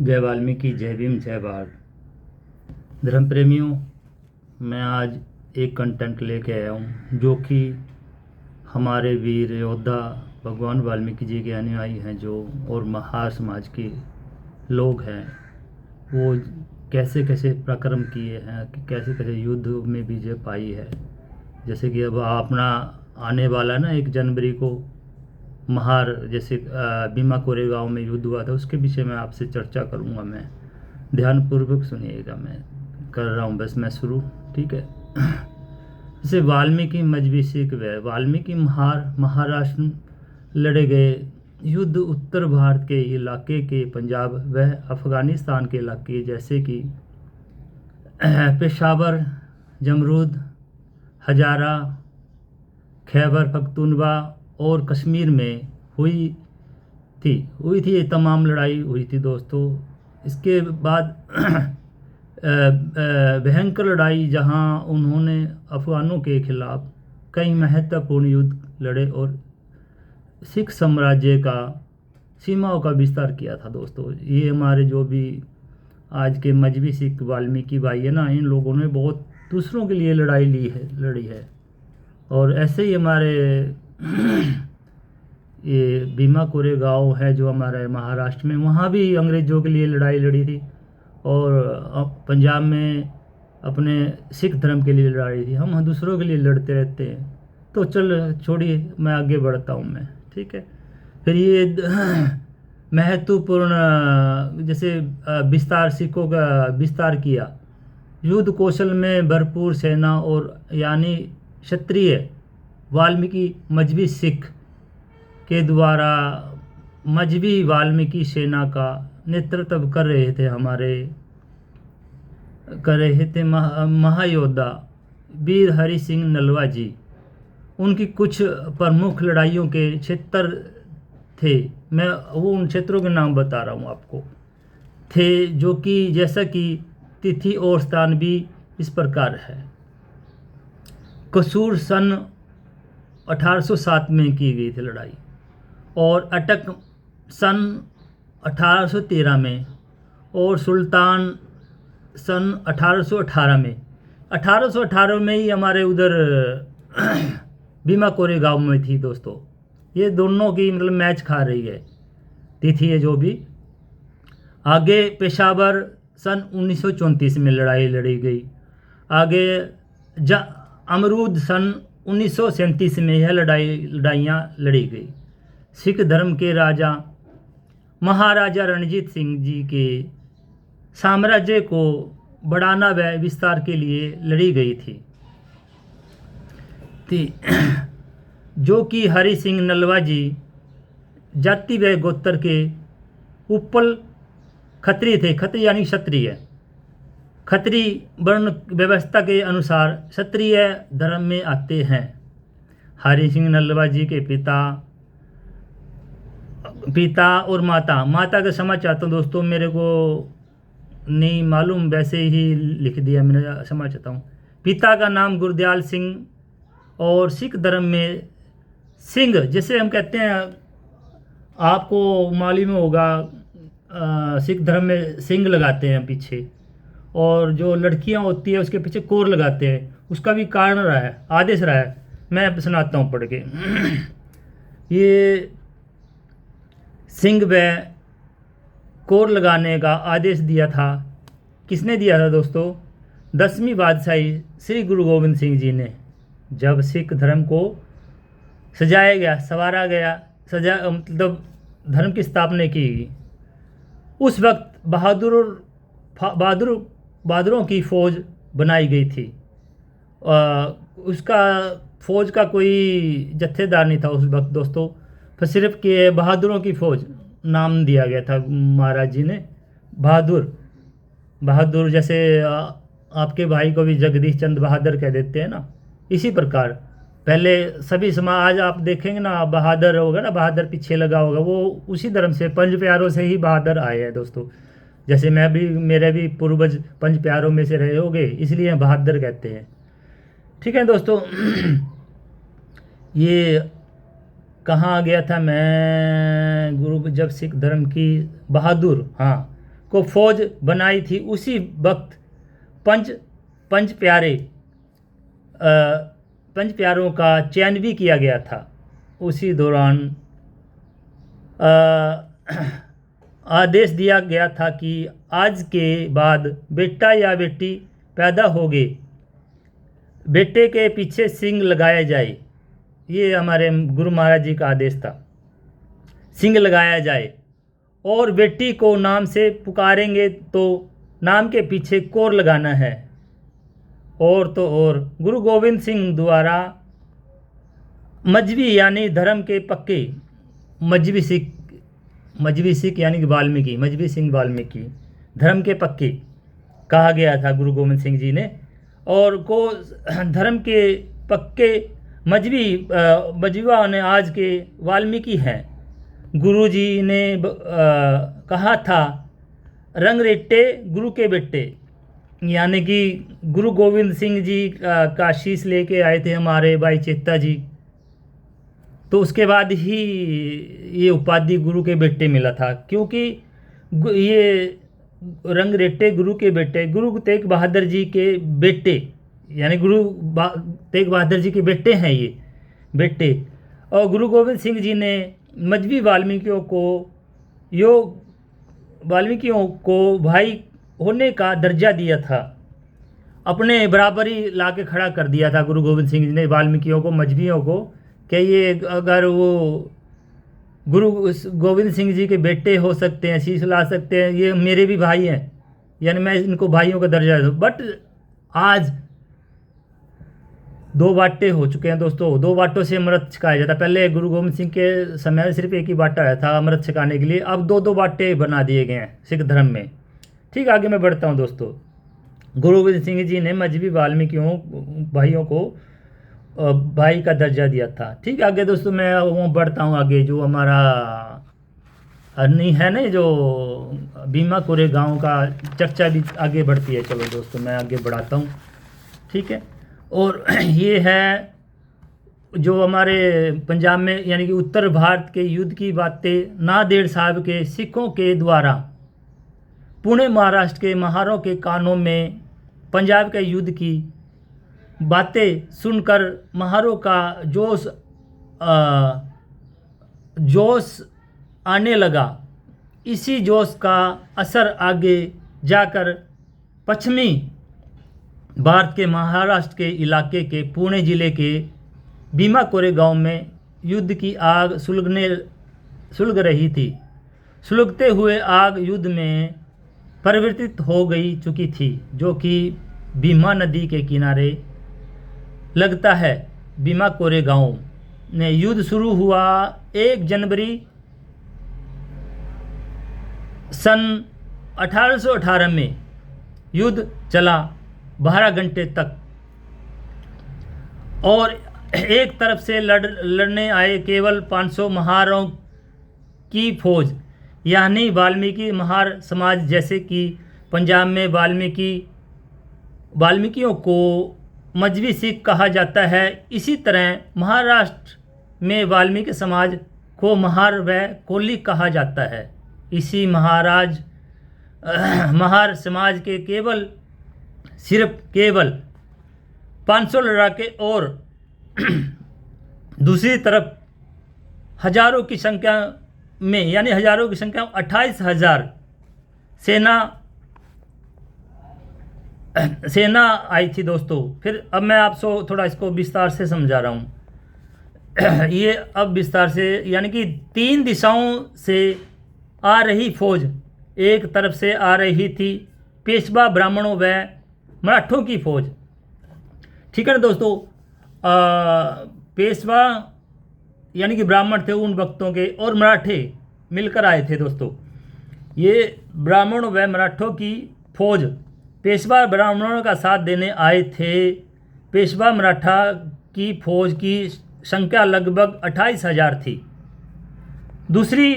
जय वाल्मीकि, जय भीम, जय भारत। धर्म प्रेमियों, मैं आज एक कंटेंट लेके आया हूँ जो कि हमारे वीर योद्धा भगवान वाल्मीकि जी के अनुयायी हैं जो और महार समाज के लोग हैं। वो कैसे कैसे पराक्रम किए हैं, कि कैसे कैसे युद्ध में विजय पाई है। जैसे कि अब अपना आने वाला ना 1 जनवरी को महार जैसे भीमा कोरेगांव में युद्ध हुआ था, उसके विषय में आपसे चर्चा करूंगा। मैं ध्यानपूर्वक सुनिएगा, मैं कर रहा हूँ बस मैं शुरू। ठीक है। जैसे वाल्मीकि मजबी सिख व वाल्मीकि महार महाराष्ट्र लड़े गए युद्ध उत्तर भारत के इलाके के पंजाब व अफगानिस्तान के इलाके जैसे कि पेशावर, जमरूद, हजारा, खैबर पख्तूनवा और कश्मीर में हुई थी ये तमाम लड़ाई हुई थी दोस्तों। इसके बाद भयंकर लड़ाई जहां उन्होंने अफगानों के खिलाफ कई महत्वपूर्ण युद्ध लड़े और सिख साम्राज्य का सीमाओं का विस्तार किया था दोस्तों। ये हमारे जो भी आज के मजहबी सिख वाल्मीकि भाई है ना, इन लोगों ने बहुत दूसरों के लिए लड़ी है। और ऐसे ही हमारे ये भीमा कोरेगांव है जो हमारे महाराष्ट्र में, वहाँ भी अंग्रेज़ों के लिए लड़ाई लड़ी थी। और पंजाब में अपने सिख धर्म के लिए लड़ाई थी। हम दूसरों के लिए लड़ते रहते हैं। तो चल छोड़िए, मैं आगे बढ़ता हूँ मैं। ठीक है। फिर ये महत्वपूर्ण जैसे विस्तार, सिखों का विस्तार किया। युद्ध कौशल में भरपूर सेना और यानी क्षत्रिय वाल्मीकि मजबी सिख के द्वारा मजबी वाल्मीकि सेना का नेतृत्व कर रहे थे महायोद्धा वीर हरि सिंह नलवा जी। उनकी कुछ प्रमुख लड़ाइयों के क्षेत्र थे, मैं वो उन क्षेत्रों के नाम बता रहा हूँ आपको, थे जो कि जैसा कि तिथि और स्थान भी इस प्रकार है। कसूर सन 1807 में की गई थी लड़ाई, और अटक सन 1813 में, और सुल्तान सन 1818 में। 1818 में ही हमारे उधर भीमा कोरेगांव में थी दोस्तों। ये दोनों की मतलब मैच खा रही है तिथि है जो भी। आगे पेशावर सन 1934 में लड़ाई लड़ी गई। आगे अमरूद सन 1937 में यह लड़ाइयाँ लड़ी गई। सिख धर्म के राजा महाराजा रणजीत सिंह जी के साम्राज्य को बढ़ाना व विस्तार के लिए लड़ी गई थी जो कि हरि सिंह नलवा जी जाति व गोत्र के उपल खत्री थे। खत्री यानी क्षत्रिय। खत्री वर्ण व्यवस्था के अनुसार क्षत्रिय धर्म में आते हैं। हरि सिंह नलवा जी के पिता और माता का क्षमा चाहता हूँ दोस्तों, मेरे को नहीं मालूम, वैसे ही लिख दिया मैंने, क्षमा चाहता हूँ। पिता का नाम गुरदयाल सिंह, और सिख धर्म में सिंह जैसे हम कहते हैं, आपको मालूम होगा सिख धर्म में सिंह लगाते हैं पीछे, और जो लड़कियां होती है उसके पीछे कोर लगाते हैं। उसका भी कारण रहा है, आदेश रहा है, मैं सुनाता हूँ पढ़ के। ये सिंह व कोर लगाने का आदेश दिया था। किसने दिया था दोस्तों? 10वीं बादशाही श्री गुरु गोविंद सिंह जी ने। जब सिख धर्म को सजाया गया, संवारा गया, मतलब धर्म की स्थापना की गई, उस वक्त बहादुरों की फौज बनाई गई थी। उसका फौज का कोई जत्थेदार नहीं था उस वक्त दोस्तों, तो सिर्फ के बहादुरों की फौज नाम दिया गया था महाराज जी ने। बहादुर जैसे आपके भाई को भी जगदीश चंद बहादुर कह देते हैं ना, इसी प्रकार पहले सभी समाज आप देखेंगे ना, बहादुर होगा ना, बहादुर पीछे लगा होगा, वो उसी धर्म से, पंज प्यारों से ही बहादुर आए हैं दोस्तों। जैसे मेरे भी पूर्वज पंज प्यारों में से रहे होंगे, इसलिए बहादुर कहते हैं। ठीक है दोस्तों। ये कहाँ गया था मैं, जब सिख धर्म की बहादुर, हाँ, को फौज बनाई थी, उसी वक्त पंच प्यारों का चयन भी किया गया था। उसी दौरान आदेश दिया गया था कि आज के बाद बेटा या बेटी पैदा हो गए, बेटे के पीछे सिंग लगाया जाए। ये हमारे गुरु महाराज जी का आदेश था, सिंग लगाया जाए। और बेटी को नाम से पुकारेंगे तो नाम के पीछे कोर लगाना है। और तो और गुरु गोविंद सिंह द्वारा मजहबी यानी धर्म के पक्के, मजहबी सिख यानी कि वाल्मीकि, मजहबी सिंह वाल्मीकि धर्म के पक्के कहा गया था गुरु गोविंद सिंह जी ने। और को धर्म के पक्के मजहबा ने आज के वाल्मीकि हैं। गुरु जी ने कहा था, रंग रेटे गुरु के बेटे, यानी कि गुरु गोविंद सिंह जी का शीश लेके आए थे हमारे भाई चेत्ता जी, तो उसके बाद ही ये उपाधि गुरु के बेटे मिला था। क्योंकि ये रंग रेटे गुरु के बेटे, गुरु तेग बहादुर जी के बेटे, यानी तेग बहादुर जी के बेटे हैं ये बेटे। और गुरु गोविंद सिंह जी ने मजहबी वाल्मीकियों को भाई होने का दर्जा दिया था, अपने बराबरी ला के खड़ा कर दिया था गुरु गोविंद सिंह जी ने वाल्मीकियों को, मजहबियों को, कि ये अगर वो गुरु गोविंद सिंह जी के बेटे हो सकते हैं, शीश ला सकते हैं, ये मेरे भी भाई हैं, यानी मैं इनको भाइयों का दर्जा दूँ। बट आज दो बाटे हो चुके हैं दोस्तों, दो बाटों से अमृत छकाया जाता। पहले गुरु गोविंद सिंह के समय में सिर्फ एक ही बाटा आया था अमृत छकाने के लिए, अब दो बाटे बना दिए गए हैं सिख धर्म में। ठीक, आगे मैं बढ़ता हूँ दोस्तों। गुरु गोविंद सिंह जी ने मजहबी वाल्मीकियों भाइयों को भाई का दर्जा दिया था। ठीक, आगे दोस्तों मैं वो बढ़ता हूँ आगे। जो हमारा नहीं है ना, जो भीमा कोरे गांव का चर्चा भी आगे बढ़ती है। चलो दोस्तों मैं आगे बढ़ाता हूँ, ठीक है। और ये है जो हमारे पंजाब में यानी कि उत्तर भारत के युद्ध की बातें नांदेड़ साहब के सिखों के द्वारा पुणे महाराष्ट्र के महारों के कानों में पंजाब के युद्ध की बातें सुनकर महारों का जोश आने लगा। इसी जोश का असर आगे जाकर पश्चिमी भारत के महाराष्ट्र के इलाके के पुणे ज़िले के भीमा कोरे गांव में युद्ध की आग सुलग रही थी। सुलगते हुए आग युद्ध में परिवर्तित हो चुकी थी, जो कि भीमा नदी के किनारे लगता है। भीमा कोरे गांव में युद्ध शुरू हुआ 1 जनवरी सन 1818 में। युद्ध चला 12 घंटे तक और एक तरफ से लड़ने आए केवल 500 महारों की फौज, यानी वाल्मीकि महार समाज। जैसे कि पंजाब में वाल्मीकियों को मजहबी सिख कहा जाता है, इसी तरह महाराष्ट्र में वाल्मीकि समाज को महार व कोली कहा जाता है। इसी महार समाज के केवल 500 लड़ाके और दूसरी तरफ हजारों की संख्या में, यानी हजारों की संख्या 28,000 सेना आई थी दोस्तों। फिर अब मैं आपको थोड़ा इसको विस्तार से समझा रहा हूँ। ये अब विस्तार से, यानी कि 3 दिशाओं से आ रही फौज एक तरफ से आ रही थी, पेशवा ब्राह्मणों व मराठों की फौज। ठीक है ना दोस्तों। पेशवा यानी कि ब्राह्मण थे उन वक्तों के, और मराठे मिलकर आए थे दोस्तों। ये ब्राह्मणों व मराठों की फौज पेशवा ब्राह्मणों का साथ देने आए थे। पेशवा मराठा की फौज की संख्या लगभग 28,000 थी। दूसरी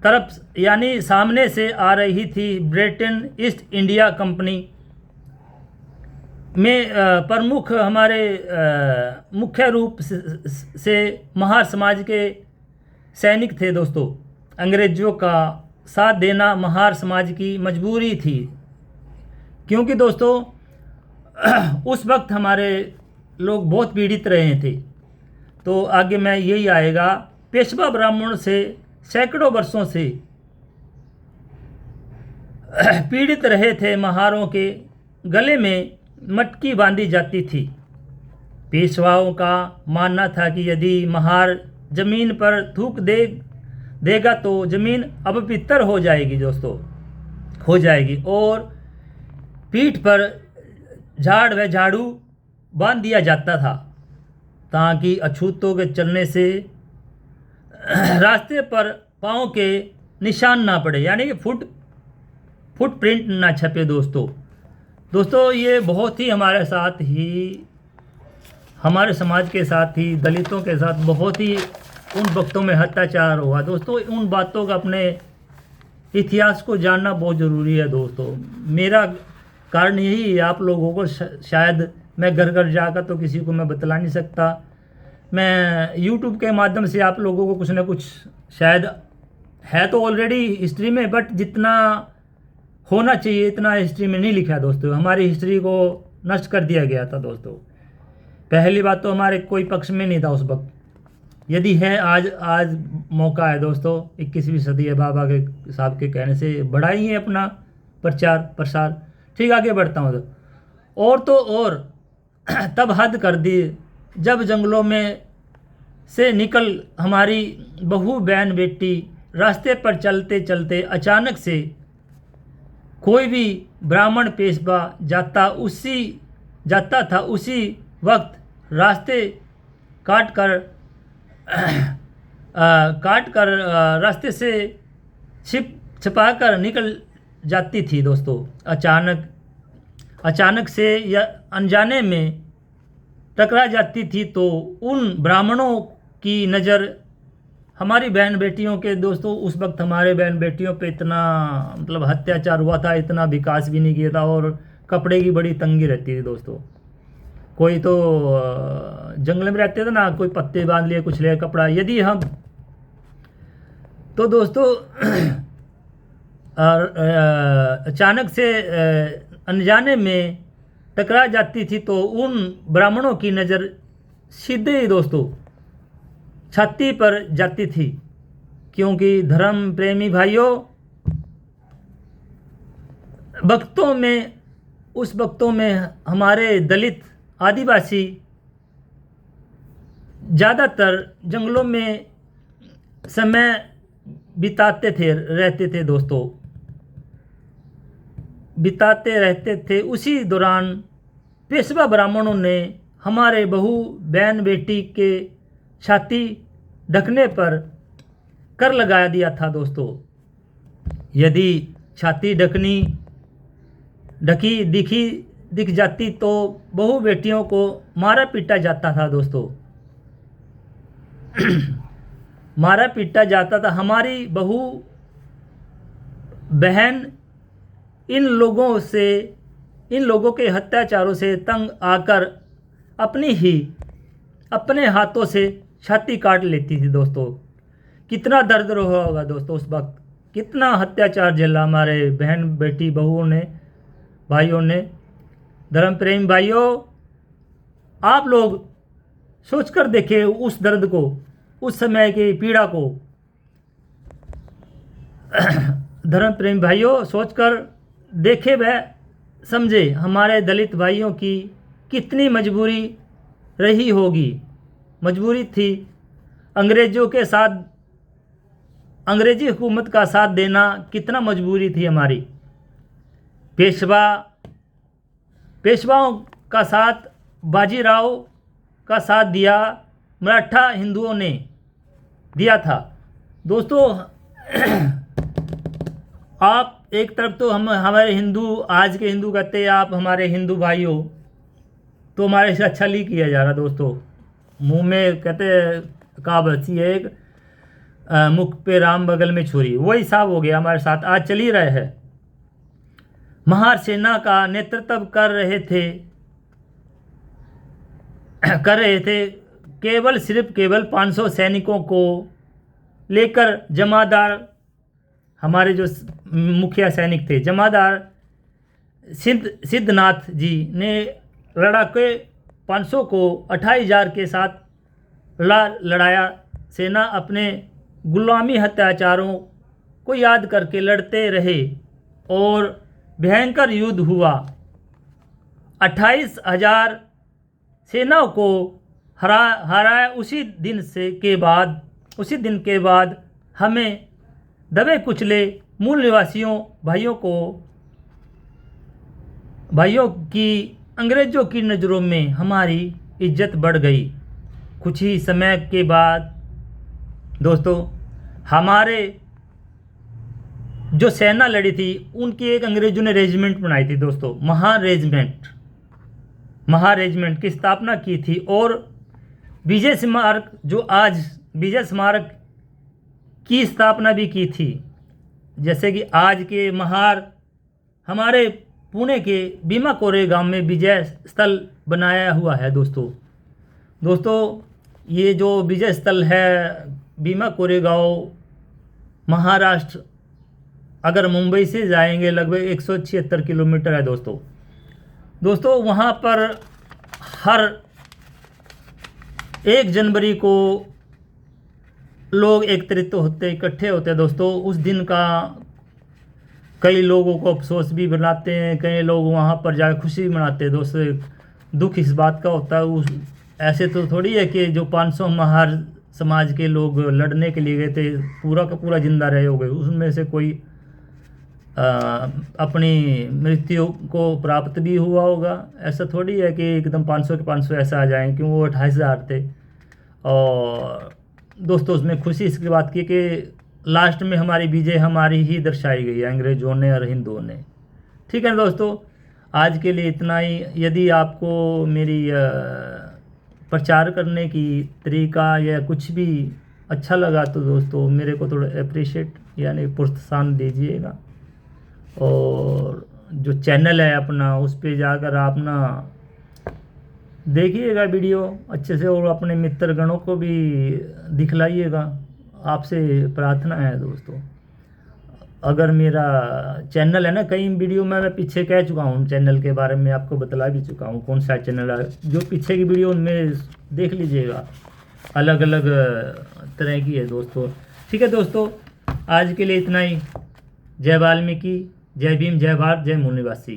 तरफ यानी सामने से आ रही थी ब्रिटेन ईस्ट इंडिया कंपनी में प्रमुख हमारे मुख्य रूप से महार समाज के सैनिक थे दोस्तों। अंग्रेजों का साथ देना महार समाज की मजबूरी थी, क्योंकि दोस्तों उस वक्त हमारे लोग बहुत पीड़ित रहे थे। तो आगे में यही आएगा, पेशवा ब्राह्मण से सैकड़ों वर्षों से पीड़ित रहे थे। महारों के गले में मटकी बांधी जाती थी। पेशवाओं का मानना था कि यदि महार जमीन पर थूक देगा तो जमीन अपवित्र हो जाएगी दोस्तों, हो जाएगी, और पीठ पर झाड़ व झाड़ू बांध दिया जाता था ताकि अछूतों के चलने से रास्ते पर पाँव के निशान ना पड़े, यानी कि फुटप्रिंट ना छपे दोस्तों ये बहुत ही हमारे समाज के साथ ही दलितों के साथ बहुत ही उन वक्तों में अत्याचार हुआ दोस्तों। उन बातों का अपने इतिहास को जानना बहुत ज़रूरी है दोस्तों। मेरा कारण यही है, आप लोगों को शायद मैं घर घर जाकर तो किसी को मैं बतला नहीं सकता। मैं यूट्यूब के माध्यम से आप लोगों को कुछ ना कुछ, शायद है तो ऑलरेडी हिस्ट्री में, बट जितना होना चाहिए इतना हिस्ट्री में नहीं लिखा दोस्तों। हमारी हिस्ट्री को नष्ट कर दिया गया था दोस्तों। पहली बात तो हमारे कोई पक्ष में नहीं था उस वक्त, यदि है आज मौका है दोस्तों, 21वीं सदी है, बाबा के साहब के कहने से बढ़ाइए अपना प्रचार प्रसार। ठीक, आगे बढ़ता हूँ। तो और तब हद कर दी जब जंगलों में से निकल हमारी बहू बहन बेटी रास्ते पर चलते चलते अचानक से कोई भी ब्राह्मण पेशवा जाता था उसी वक्त रास्ते काट कर रास्ते से छिपाकर निकल जाती थी दोस्तों। अचानक से या अनजाने में टकरा जाती थी तो उन ब्राह्मणों की नज़र हमारी बहन बेटियों के दोस्तों, उस वक्त हमारे बहन बेटियों पे इतना मतलब अत्याचार हुआ था, इतना विकास भी नहीं किया था, और कपड़े की बड़ी तंगी रहती थी दोस्तों। कोई तो जंगल में रहते थे ना, कोई पत्ते बांध लिए, कुछ ले कपड़ा, यदि हम तो दोस्तों अचानक से अनजाने में टकरा जाती थी तो उन ब्राह्मणों की नज़र सीधे ही दोस्तों छाती पर जाती थी, क्योंकि धर्म प्रेमी भाइयों, उस वक्तों में हमारे दलित आदिवासी ज़्यादातर जंगलों में समय बिताते रहते थे। उसी दौरान पेशवा ब्राह्मणों ने हमारे बहू बहन बेटी के छाती ढकने पर कर लगा दिया था दोस्तों। यदि छाती दिख जाती तो बहू बेटियों को मारा पीटा जाता था दोस्तों। मारा पीटा जाता था। हमारी बहू बहन इन लोगों के अत्याचारों से तंग आकर अपने हाथों से छाती काट लेती थी दोस्तों। कितना दर्द रहा होगा दोस्तों उस वक्त, कितना अत्याचार झेला हमारे बहन बेटी बहुओं ने, भाइयों ने। धर्म प्रेम भाइयों, आप लोग सोचकर देखें उस दर्द को, उस समय की पीड़ा को। धर्म प्रेम भाइयों, सोचकर देखे व समझे हमारे दलित भाइयों की कितनी मजबूरी रही होगी, मजबूरी थी। अंग्रेजी हुकूमत का साथ देना कितना मजबूरी थी हमारी। पेशवाओं का साथ, बाजीराव का साथ दिया, मराठा हिंदुओं ने दिया था दोस्तों। आप एक तरफ तो हमारे हिंदू, आज के हिंदू कहते हैं आप हमारे हिंदू भाइयों, तो हमारे से अच्छा नहीं किया जा रहा दोस्तों। मुंह में कहते कहावत है एक, मुख पे राम बगल में छुरी, वही साहब हो गया हमारे साथ। आज चल ही रहे हैं। महार सेना का नेतृत्व कर रहे थे केवल 500 सैनिकों को लेकर जमादार हमारे जो मुखिया सैनिक थे, जमादार सिद्धनाथ जी ने लड़ाके 500 को 28,000 के साथ लड़ाया। सेना अपने गुलामी अत्याचारों को याद करके लड़ते रहे और भयंकर युद्ध हुआ। 28,000 सेनाओं को हराया। उसी दिन के बाद हमें दबे कुचले मूल निवासियों भाइयों की अंग्रेज़ों की नज़रों में हमारी इज्जत बढ़ गई। कुछ ही समय के बाद दोस्तों, हमारे जो सेना लड़ी थी उनकी एक अंग्रेज़ों ने रेजिमेंट बनाई थी दोस्तों, महार रेजिमेंट की स्थापना की थी। और विजय स्मारक, जो आज विजय स्मारक की स्थापना भी की थी। जैसे कि आज के महार हमारे पुणे के भीमा कोरेगांव में विजय स्थल बनाया हुआ है दोस्तों। ये जो विजय स्थल है भीमा कोरेगांव, महाराष्ट्र, अगर मुंबई से जाएंगे लगभग 176 किलोमीटर है दोस्तों। वहाँ पर हर 1 जनवरी को लोग इकट्ठे होते हैं दोस्तों। उस दिन का कई लोगों को अफसोस भी बनाते हैं, कई लोग वहाँ पर जाकर खुशी मनाते हैं दोस्तों। दुख इस बात का होता है, ऐसे तो थोड़ी है कि जो 500 महार समाज के लोग लड़ने के लिए गए थे पूरा का पूरा जिंदा रहे होंगे, उसमें से कोई अपनी मृत्यु को प्राप्त भी हुआ होगा। ऐसा थोड़ी है कि एकदम 500 के 500 ऐसा आ जाएं, क्यों वो 28,000 थे। और दोस्तों उसमें खुशी इसकी बात की कि लास्ट में हमारी विजय हमारी ही दर्शाई गई है, अंग्रेज़ों ने और हिंदुओं ने। ठीक है दोस्तों, आज के लिए इतना ही। यदि आपको मेरी प्रचार करने की तरीका या कुछ भी अच्छा लगा तो दोस्तों मेरे को थोड़ा अप्रिशिएट यानी प्रोत्साहन दीजिएगा। और जो चैनल है अपना, उस पे जाकर आप ना देखिएगा वीडियो अच्छे से और अपने मित्रगणों को भी दिखलाइएगा। आपसे प्रार्थना है दोस्तों। अगर मेरा चैनल है ना, कई वीडियो में मैं पीछे कह चुका हूँ, चैनल के बारे में आपको बतला भी चुका हूँ कौन सा चैनल है। जो पीछे की वीडियो उनमें देख लीजिएगा, अलग अलग तरह की है दोस्तों। ठीक है दोस्तों, आज के लिए इतना ही। जय वाल्मीकि, जय भीम, जय भारत, जय मूल निवासी।